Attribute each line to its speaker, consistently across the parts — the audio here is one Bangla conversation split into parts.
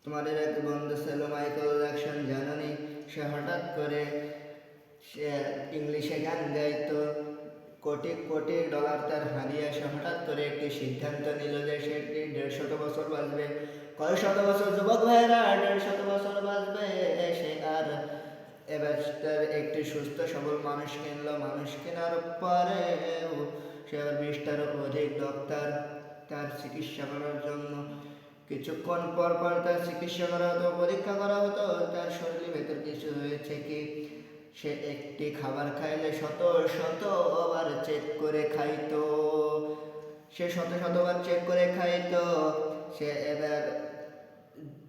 Speaker 1: তোমাদের এক বন্ধু ছিল মাইকেল জ্যাকসন, জানোনি? সে হঠাৎ করে সে ইংলিশে গান গাইতো। কোটি কোটি ডলার তার হারিয়ে সে হঠাৎ করে একটি সিদ্ধান্ত নিল যে সে 150 বছর বাঁচবে। কয় শত বছর যুবক ভাইয়েরা, 150 বছর বাঁচবে সে। আর এবার তার একটি সুস্থ সবল মানুষ কিনলো। মানুষ কেনার পরে সে আবার 20টারও অধিক ডক্টর তার চিকিৎসা করার জন্য। কিছুক্ষণ পর পর তার চিকিৎসা করা হতো, পরীক্ষা করা হতো তার শরীরের ভেতর কিছু হয়েছে কি। সে একটি খাবার খাইলে শত শতবার চেক করে খাইতো। সে শত শতবার চেক করে খাইতো। সে এবার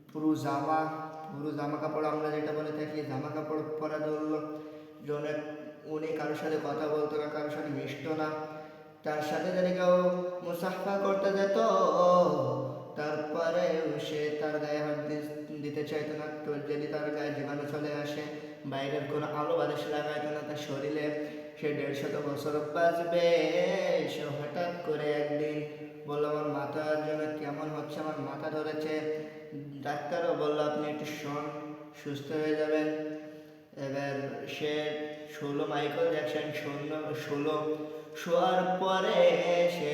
Speaker 1: পুরো জামা কাপড়, আমরা যেটা বলে থাকি জামা কাপড় পরা ধরলো। জনে উনি কারোর সাথে কথা বলতো না, কারোর সাথে মিশতো না। তার সাথে যদি কেউ মুসাফা করতে যেত, তারপরে সে তার গায়ে হাত দিতে চাইতো না। তো যদি তার গায়ে জীবাণু চলে আসে, বাইরের কোনো আলো বাতাস লাগাইতো না তার শরীরে। সে 150 বছর বাঁচবে। সে হঠাৎ করে একদিন বললো, আমার মাথার জন্য কেমন হচ্ছে, আমার মাথা ধরেছে। ডাক্তারও বললো, আপনি একটু শোন, সুস্থ হয়ে যাবেন। এবার সে মাইকেল জ্যাকসন শোয়ার পরে সে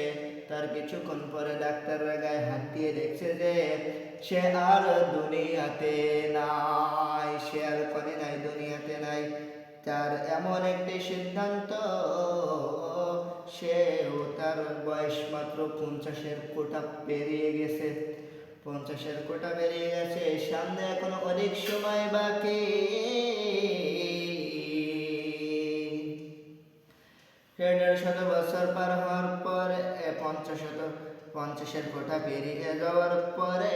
Speaker 1: তার কিছুক্ষণ পরে ডাক্তাররা গায়ে হাত দিয়ে দেখছে যে সে আর দুনিয়াতে নাই। সে আর কনে নাই, দুনিয়াতে নাই। তার এমন একটি সিদ্ধান্ত, সেও তার বয়স মাত্র 50-এর কোটা পেরিয়ে গেছে। 50-এর কোটা পেরিয়ে গেছে, সামনে এখনো অনেক সময় বাকি। 150 বছর পার হওয়ার পর 50-এর কোটা পেরিয়ে যাওয়ার পরে